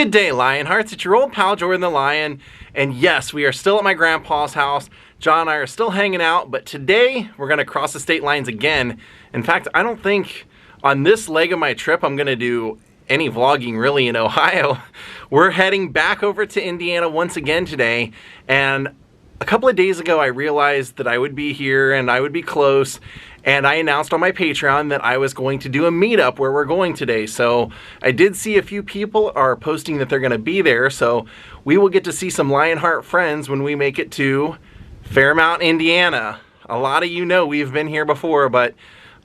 Well, good day, Lionhearts. It's your old pal, Jordan the Lion. And yes, we are still at my grandpa's house. John and I are still hanging out, but today we're gonna cross the state lines again. In fact, I don't think on this leg of my trip I'm gonna do any vlogging really in Ohio. We're heading back over to Indiana once again today. And a couple of days ago, I realized that I would be here and I would be close. And I announced on my Patreon that I was going to do a meetup where we're going today. So I did see a few people are posting that they're gonna be there. So we will get to see some Lionheart friends when we make it to Fairmount, Indiana. A lot of you know we've been here before, but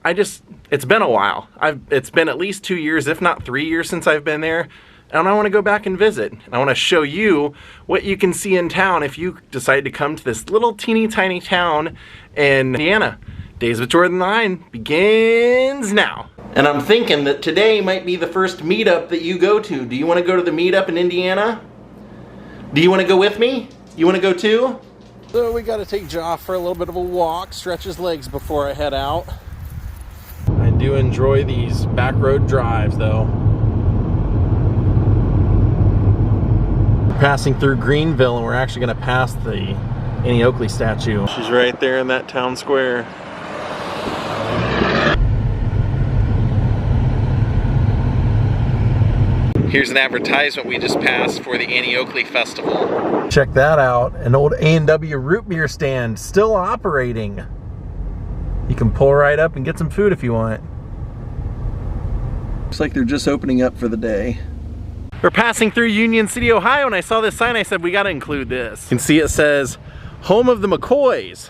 it's been a while. It's been at least 2 years, if not 3 years since I've been there. And I want to go back and visit. I want to show you what you can see in town if you decide to come to this little teeny tiny town in Indiana. Daze with Jordan the Lion begins now. And I'm thinking that today might be the first meetup that you go to. Do you want to go to the meetup in Indiana? Do you want to go with me? You want to go too? So we got to take Joff for a little bit of a walk, stretch his legs before I head out. I do enjoy these back road drives though. We're passing through Greenville and we're actually going to pass the Oakley statue. She's right there in that town square. Here's an advertisement we just passed for the Oakley Festival. Check that out, an old A&W root beer stand still operating. You can pull right up and get some food if you want. Looks like they're just opening up for the day. We're passing through Union City, Ohio, and I saw this sign. I said, we gotta include this. You can see it says, Home of the McCoys.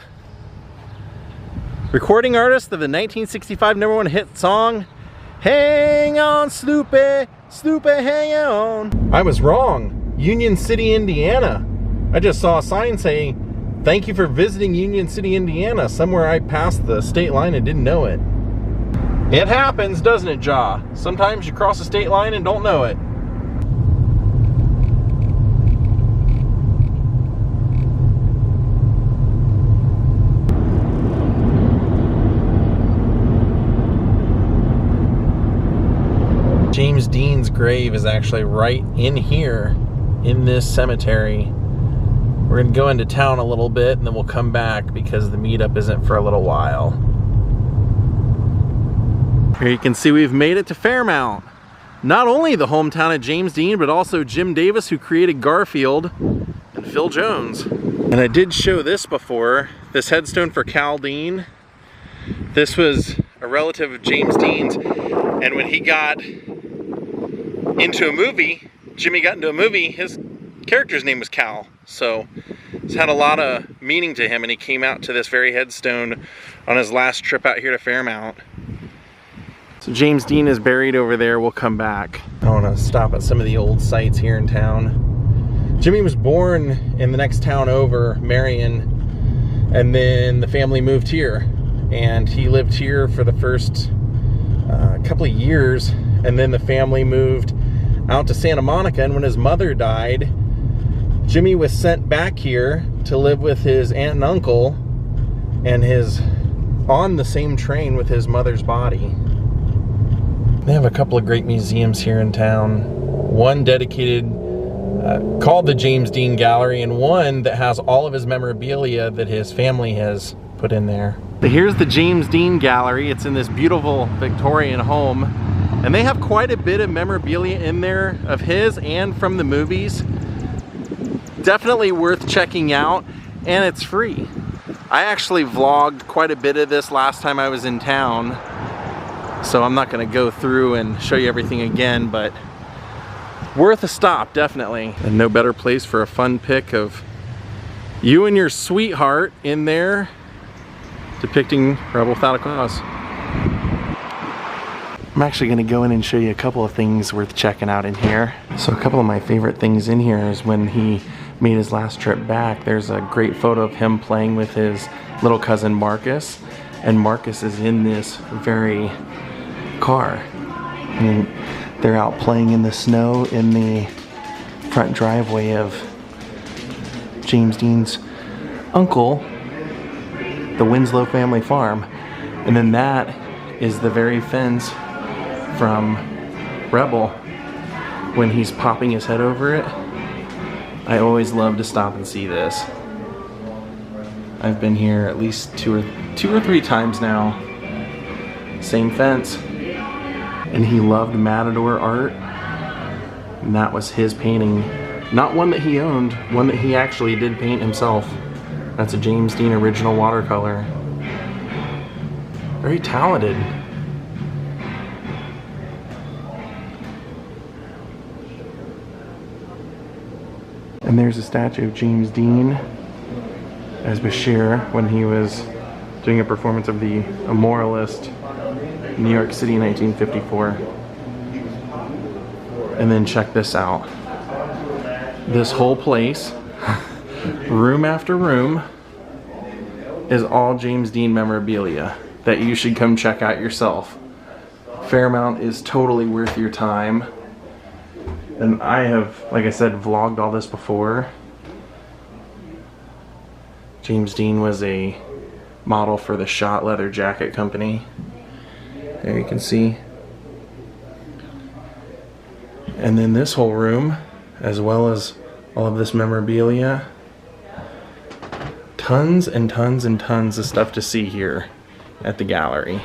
Recording artist of the 1965 #1 hit song, Hang On Sloopy, Sloopy Hang On. I was wrong, Union City, Indiana. I just saw a sign saying, thank you for visiting Union City, Indiana. Somewhere I passed the state line and didn't know it. It happens, doesn't it, Ja? Sometimes you cross the state line and don't know it. James Dean's grave is actually right in here, in this cemetery. We're gonna go into town a little bit and then we'll come back because the meetup isn't for a little while. Here you can see we've made it to Fairmount. Not only the hometown of James Dean, but also Jim Davis, who created Garfield, and Phil Jones. And I did show this before, this headstone for Cal Dean. This was a relative of James Dean's, and when he got into a movie, Jimmy got into a movie, his character's name was Cal. So it's had a lot of meaning to him, and he came out to this very headstone on his last trip out here to Fairmount. So James Dean is buried over there. We'll come back. I want to stop at some of the old sites here in town. Jimmy was born in the next town over, Marion, and then the family moved here. And he lived here for the first couple of years, and then the family moved out to Santa Monica, and when his mother died, Jimmy was sent back here to live with his aunt and uncle, and on the same train with his mother's body. They have a couple of great museums here in town. One dedicated, called the James Dean Gallery, and one that has all of his memorabilia that his family has put in there. But here's the James Dean Gallery. It's in this beautiful Victorian home. And they have quite a bit of memorabilia in there of his and from the movies. Definitely worth checking out, and it's free. I actually vlogged quite a bit of this last time I was in town, so I'm not gonna go through and show you everything again, but worth a stop, definitely. And no better place for a fun pic of you and your sweetheart in there depicting Rebel Without a Cause. I'm actually going to go in and show you a couple of things worth checking out in here. So a couple of my favorite things in here is when he made his last trip back, there's a great photo of him playing with his little cousin Marcus, and Marcus is in this very car. And they're out playing in the snow in the front driveway of James Dean's uncle, the Winslow family farm. And then that is the very fence from Rebel. when he's popping his head over it. I always love to stop and see this. I've been here at least two or three times now. Same fence. And he loved Matador art. And that was his painting. Not one that he owned, one that he actually did paint himself. That's a James Dean original watercolor. Very talented. And there's a statue of James Dean as Bashir when he was doing a performance of the Immoralist in New York City in 1954. And then check this out. This whole place, room after room, is all James Dean memorabilia that you should come check out yourself. Fairmount is totally worth your time. And I have, like I said, vlogged all this before. James Dean was a model for the Shot Leather Jacket Company. There you can see. And then this whole room, as well as all of this memorabilia. Tons and tons and tons of stuff to see here at the gallery.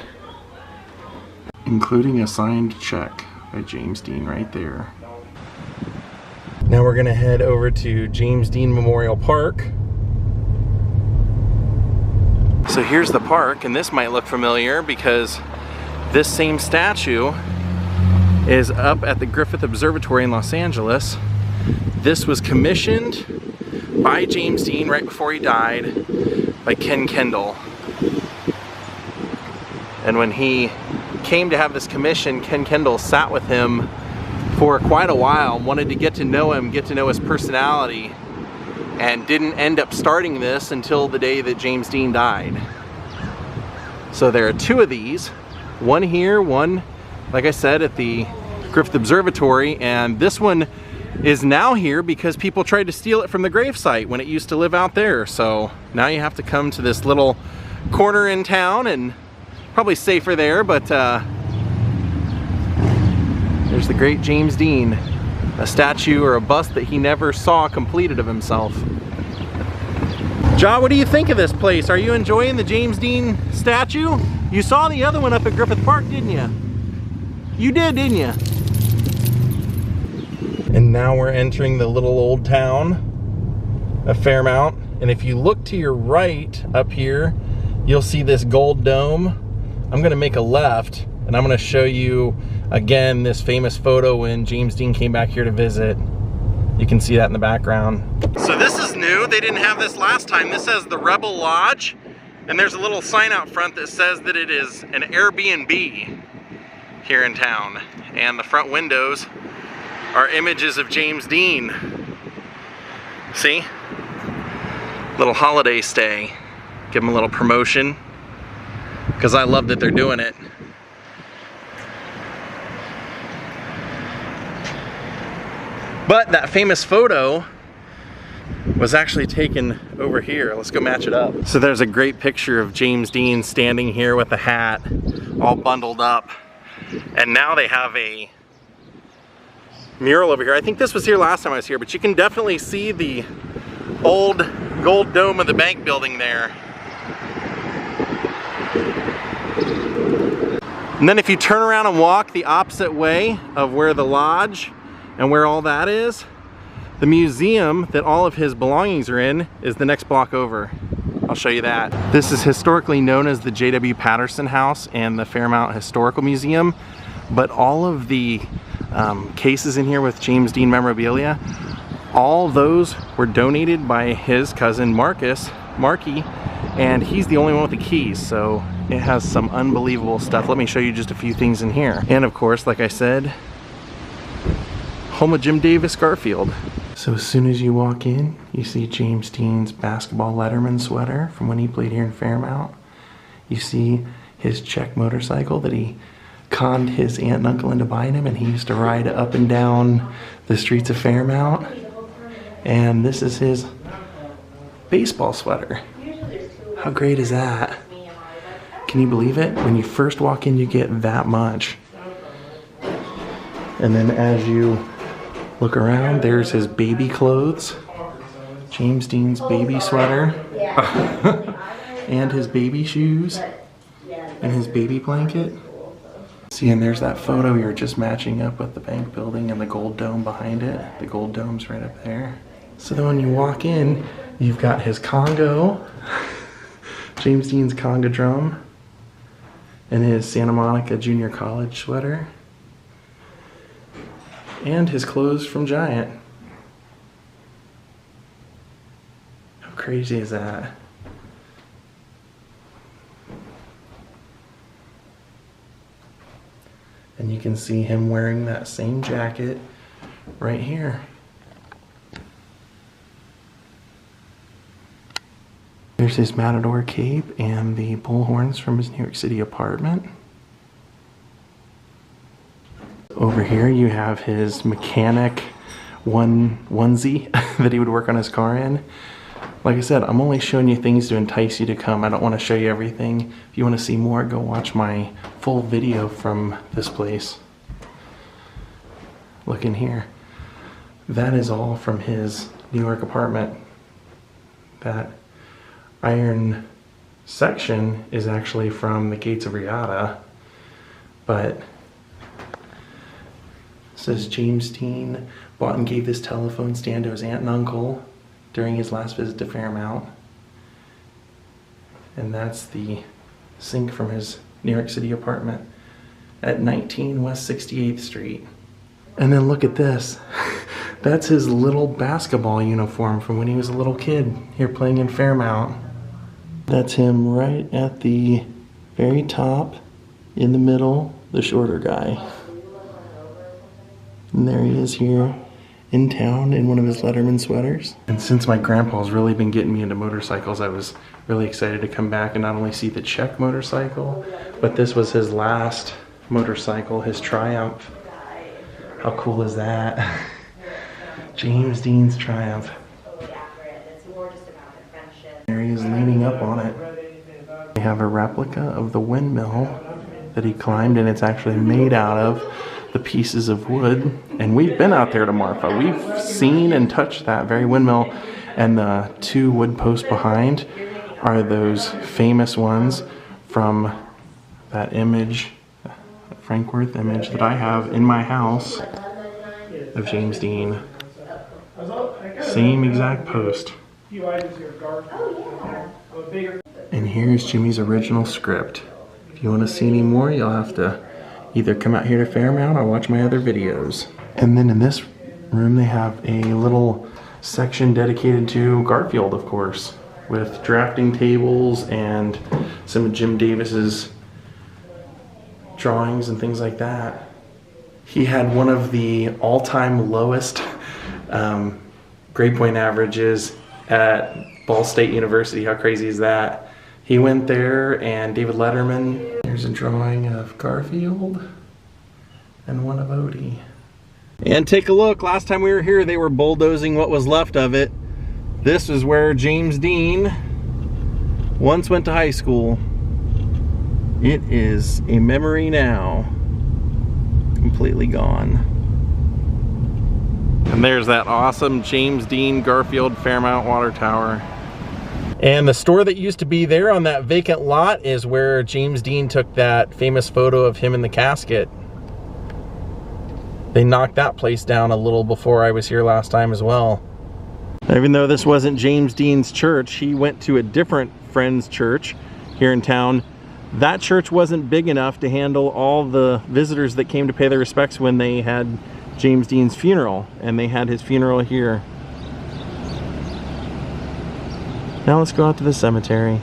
Including a signed check by James Dean right there. Now we're gonna head over to James Dean Memorial Park. So here's the park, and this might look familiar because this same statue is up at the Griffith Observatory in Los Angeles. This was commissioned by James Dean right before he died by Ken Kendall. And when he came to have this commission, Ken Kendall sat with him for quite a while, wanted to get to know him, get to know his personality, and didn't end up starting this until the day that James Dean died. So there are two of these, one here, one, like I said, at the Griffith Observatory, and this one is now here because people tried to steal it from the gravesite when it used to live out there. So now you have to come to this little corner in town, and probably safer there, but there's the great James Dean, a statue or a bust that he never saw completed of himself. John, what do you think of this place? Are you enjoying the James Dean statue? You saw the other one up at Griffith Park, didn't you? You did, didn't you? And now we're entering the little old town of Fairmount. And if you look to your right up here, you'll see this gold dome. I'm gonna make a left, and I'm gonna show you again this famous photo when James Dean came back here to visit. You can see that in the background. So this is new. They didn't have this last time. This says the Rebel Lodge, and there's a little sign out front that says that it is an Airbnb here in town. And the front windows are images of James Dean. See? Little holiday stay. Give them a little promotion, because I love that they're doing it. But that famous photo was actually taken over here. Let's go match it up. So there's a great picture of James Dean standing here with a hat, all bundled up. And now they have a mural over here. I think this was here last time I was here, but you can definitely see the old gold dome of the bank building there. And then if you turn around and walk the opposite way of where the lodge and where all that is, the museum that all of his belongings are in is the next block over. I'll show you that. This is historically known as the J.W. Patterson House and the Fairmount Historical Museum, but all of the cases in here with James Dean memorabilia, all those were donated by his cousin Marky, and he's the only one with the keys, so it has some unbelievable stuff. Let me show you just a few things in here. And of course, like I said, home of Jim Davis Garfield. So as soon as you walk in, you see James Dean's basketball letterman sweater from when he played here in Fairmount. You see his check motorcycle that he conned his aunt and uncle into buying him, and he used to ride up and down the streets of Fairmount. And this is his baseball sweater. How great is that? Can you believe it? When you first walk in, you get that much. And then as you Look around, there's his baby clothes. James Dean's baby sweater. And his baby shoes. And his baby blanket. See, and there's that photo you're just matching up with the bank building and the gold dome behind it. The gold dome's right up there. So then when you walk in, you've got his Congo, James Dean's conga drum, and his Santa Monica Junior College sweater, and his clothes from Giant. How crazy is that? And you can see him wearing that same jacket right here. There's his Matador cape and the bullhorns from his New York City apartment. Over here you have his mechanic onesie that he would work on his car in. Like I said, I'm only showing you things to entice you to come. I don't want to show you everything. If you want to see more, go watch my full video from this place. Look in here. That is all from his New York apartment. That iron section is actually from the Gates of Riata, but it says James Dean bought and gave this telephone stand to his aunt and uncle during his last visit to Fairmount. And that's the sink from his New York City apartment at 19 West 68th Street. And then look at this. That's his little basketball uniform from when he was a little kid here playing in Fairmount. That's him right at the very top, in the middle, the shorter guy. And there he is here in town in one of his Letterman sweaters. And since my grandpa's really been getting me into motorcycles, I was really excited to come back and not only see the Czech motorcycle, but this was his last motorcycle, his Triumph. How cool is that? James Dean's Triumph. There he is leaning up on it. We have a replica of the windmill that he climbed, and it's actually made out of the pieces of wood. And we've been out there to Marfa. We've seen and touched that very windmill, and the two wood posts behind are those famous ones from that image, Frank Worth image that I have in my house of James Dean. Same exact post. And here's Jimmy's original script. If you want to see any more, you'll have to either come out here to Fairmount or watch my other videos. And then in this room they have a little section dedicated to Garfield, of course, with drafting tables and some of Jim Davis's drawings and things like that. He had one of the all-time lowest grade point averages at Ball State University. How crazy is that? He went there, and David Letterman. There's a drawing of Garfield and one of Odie. And take a look, last time we were here they were bulldozing what was left of it. This is where James Dean once went to high school. It is a memory now, completely gone. And there's that awesome James Dean Garfield Fairmount water tower. And the store that used to be there on that vacant lot is where James Dean took that famous photo of him in the casket. They knocked that place down a little before I was here last time as well. Even though this wasn't James Dean's church, he went to a different friend's church here in town. That church wasn't big enough to handle all the visitors that came to pay their respects when they had James Dean's funeral, and they had his funeral here. Now let's go out to the cemetery.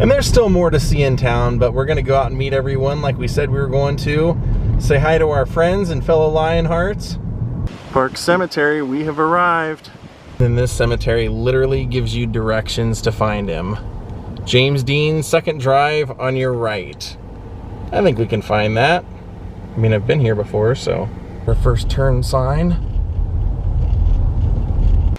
And there's still more to see in town, but we're gonna go out and meet everyone like we said we were going to. Say hi to our friends and fellow Lionhearts. Park Cemetery, we have arrived. And this cemetery literally gives you directions to find him. James Dean, second drive on your right. I think we can find that. I mean, I've been here before, so. Our first turn sign.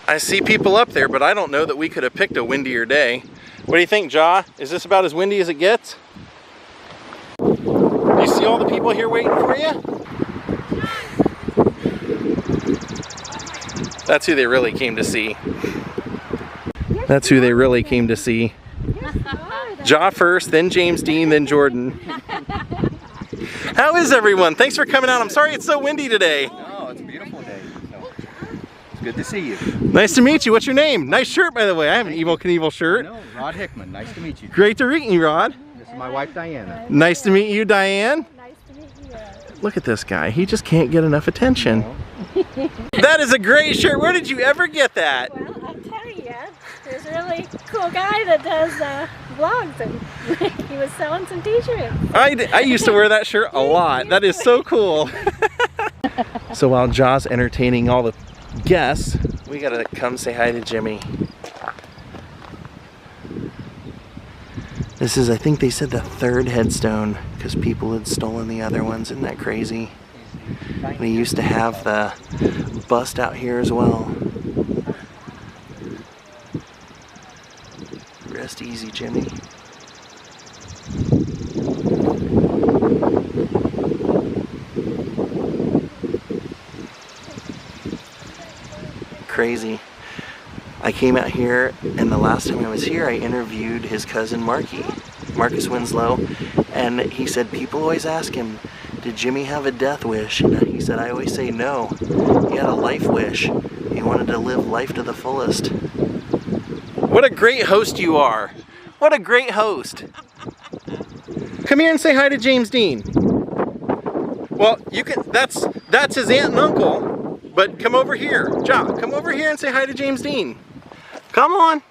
I see people up there, but I don't know that we could have picked a windier day. What do you think, Ja? Is this about as windy as it gets? You see all the people here waiting for you? That's who they really came to see. That's who they really came to see. Ja first, then James Dean, then Jordan. How is everyone? Thanks for coming out. I'm sorry it's so windy today. No, it's a beautiful day. So it's good to see you. Nice to meet you. What's your name? Nice shirt, by the way. I have an Evel Knievel shirt. No, Rod Hickman. Nice to meet you. Great to meet you, Rod. This is my wife, Diana. Nice to meet you, Diane. Nice to meet you. Look at this guy. He just can't get enough attention. That is a great shirt. Where did you ever get that? Well, I'll tell you, there's a really cool guy that does vlogs, and he was selling some t-shirts. I used to wear that shirt a lot. That is so cool. So while Ja's entertaining all the guests, we gotta come say hi to Jimmy. This is, I think they said, the third headstone because people had stolen the other ones. Isn't that crazy? We used to have the bust out here as well. Rest easy, Jimmy. Crazy. I came out here, and the last time I was here, I interviewed his cousin Marcus Winslow, and he said people always ask him, did Jimmy have a death wish? And he said, I always say no. He had a life wish. He wanted to live life to the fullest. What a great host you are. What a great host. Come here and say hi to James Dean. Well, you can, that's his aunt and uncle, but come over here. Ja, come over here and say hi to James Dean. Come on.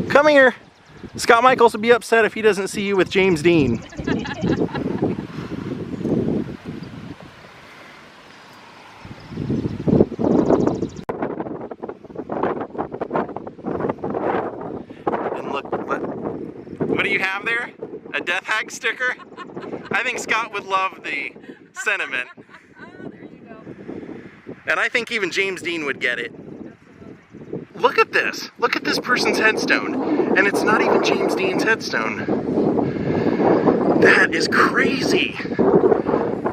Come here. Scott Michaels would be upset if he doesn't see you with James Dean. And look, what do you have there? A death hag sticker? I think Scott would love the sentiment. There you go. And I think even James Dean would get it. Look at this. Look at this person's headstone. And it's not even James Dean's headstone. That is crazy.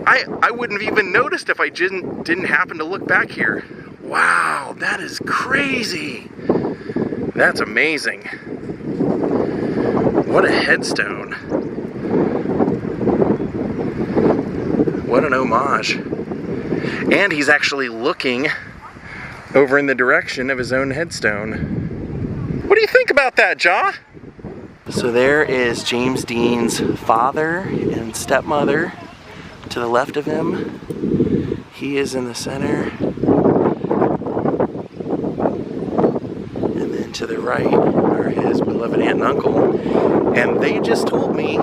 I wouldn't have even noticed if I didn't happen to look back here. Wow, that is crazy. That's amazing. What a headstone. What an homage. And he's actually looking over in the direction of his own headstone. What do you think about that, Ja? So there is James Dean's father and stepmother to the left of him. He is in the center. And then to the right are his beloved aunt and uncle. And they just told me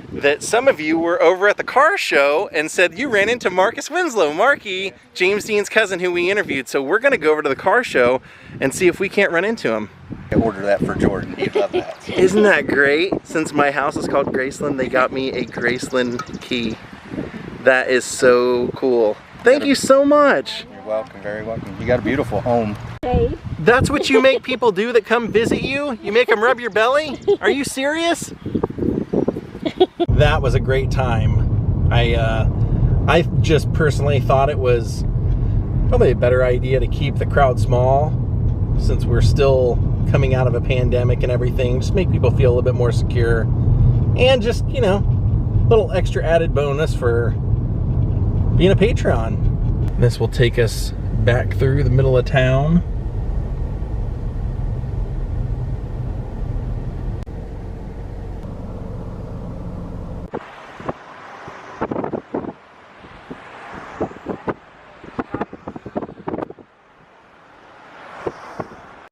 that some of you were over at the car show and said you ran into Marcus Winslow, Marky, James Dean's cousin who we interviewed. So we're gonna go over to the car show and see if we can't run into him. I ordered that for Jordan. He'd love that. Isn't that great? Since my house is called Graceland, they got me a Graceland key. That is so cool. Thank you so much. You're welcome, very welcome. You got a beautiful home. Hey. That's what you make people do that come visit you? You make them rub your belly? Are you serious? That was a great time. I just personally thought it was probably a better idea to keep the crowd small since we're still coming out of a pandemic and everything. Just make people feel a little bit more secure. And just, you know, a little extra added bonus for being a Patreon. This will take us back through the middle of town.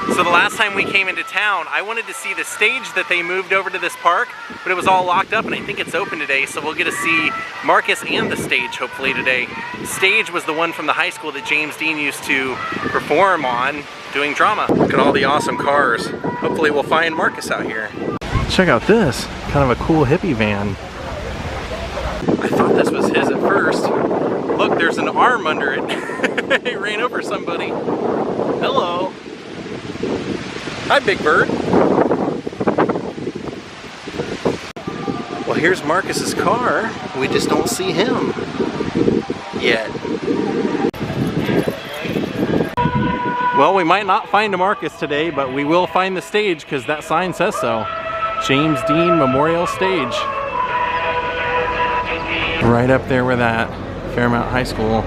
So the last time we came into town, I wanted to see the stage that they moved over to this park, but it was all locked up, and I think it's open today, so we'll get to see Marcus and the stage hopefully today. The stage was the one from the high school that James Dean used to perform on doing drama. Look at all the awesome cars. Hopefully we'll find Marcus out here. Check out this, kind of a cool hippie van. I thought this was his at first. Look, there's an arm under it. He ran over somebody. Hello. Hi, Big Bird. Well, here's Marcus's car. We just don't see him yet. Well, we might not find a Marcus today, but we will find the stage because that sign says so. James Dean Memorial Stage. Right up there where that Fairmount High School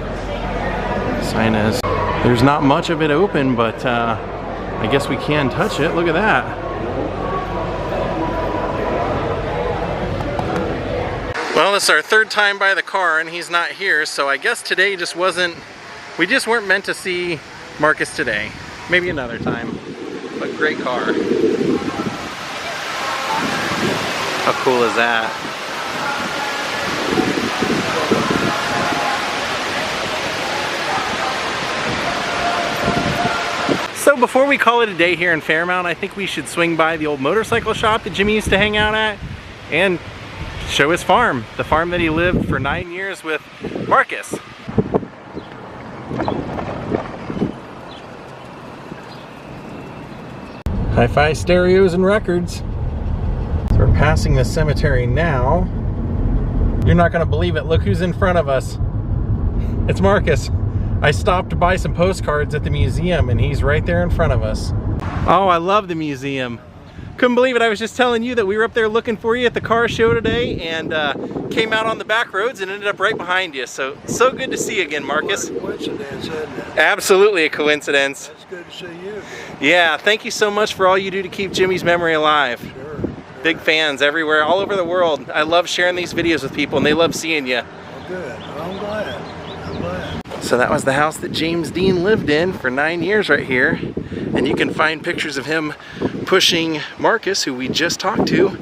sign is. There's not much of it open, but I guess we can touch it. Look at that. Well, this is our third time by the car and he's not here, so I guess today just wasn't, we just weren't meant to see Marcus today. Maybe another time, but great car. How cool is that? So before we call it a day here in Fairmount, I think we should swing by the old motorcycle shop that Jimmy used to hang out at and show his farm, the farm that he lived for 9 years with Marcus. Hi-fi stereos and records. So we're passing the cemetery now. You're not gonna believe it. Look who's in front of us. It's Marcus. I stopped to buy some postcards at the museum and he's right there in front of us. Oh, I love the museum. Couldn't believe it. I was just telling you that we were up there looking for you at the car show today and came out on the back roads and ended up right behind you. So good to see you again, Marcus. What a coincidence, isn't it? Absolutely a coincidence. It's good to see you again. Yeah, thank you so much for all you do to keep Jimmy's memory alive. Sure. Big fans everywhere, all over the world. I love sharing these videos with people and they love seeing you. Well, good. Well, I'm glad. I'm glad. So that was the house that James Dean lived in for 9 years right here. And you can find pictures of him pushing Marcus, who we just talked to,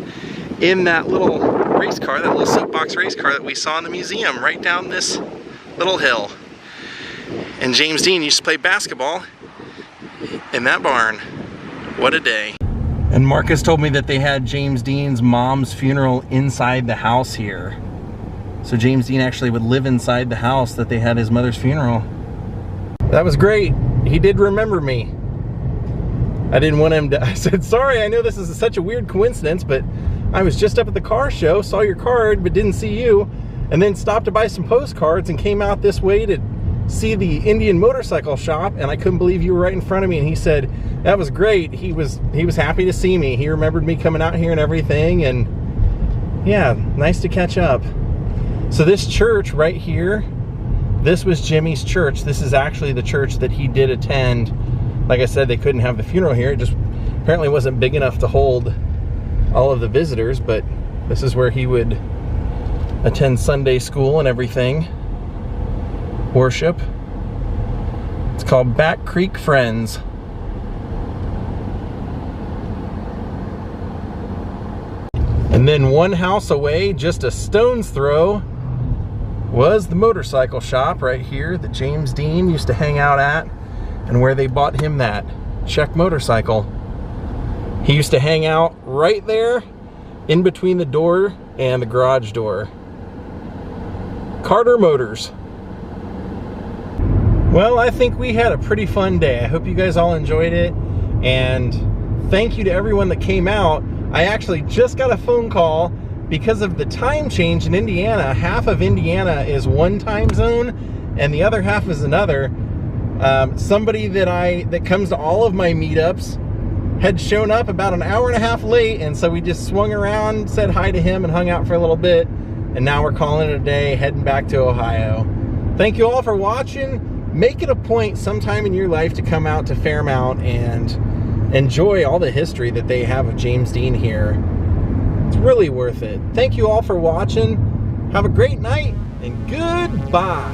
in that little race car, that little soapbox race car that we saw in the museum right down this little hill. And James Dean used to play basketball in that barn. What a day. And Marcus told me that they had James Dean's mom's funeral inside the house here. So James Dean actually would live inside the house that they had his mother's funeral. That was great. He did remember me. I didn't want him to, I said, sorry, I know this is such a weird coincidence, but I was just up at the car show, saw your card, but didn't see you, and then stopped to buy some postcards and came out this way to see the Indian motorcycle shop, and I couldn't believe you were right in front of me. And he said, that was great. He was happy to see me. He remembered me coming out here and everything, and yeah, nice to catch up. So this church right here, this was Jimmy's church. This is actually the church that he did attend. Like I said, they couldn't have the funeral here. It just apparently wasn't big enough to hold all of the visitors, but this is where he would attend Sunday school and everything. Worship. It's called Back Creek Friends. And then one house away, just a stone's throw, was the motorcycle shop right here that James Dean used to hang out at, and where they bought him that Czech motorcycle. He used to hang out right there in between the door and the garage door. Carter Motors. Well, I think we had a pretty fun day. I hope you guys all enjoyed it, and thank you to everyone that came out. I actually just got a phone call because of the time change in Indiana. Half of Indiana is one time zone and the other half is another. Somebody that comes to all of my meetups had shown up about an hour and a half late, and so we just swung around, said hi to him, and hung out for a little bit, and now we're calling it a day, heading back to Ohio. Thank you all for watching. Make it a point sometime in your life to come out to Fairmount and enjoy all the history that they have of James Dean here. It's really worth it. Thank you all for watching. Have a great night, and goodbye.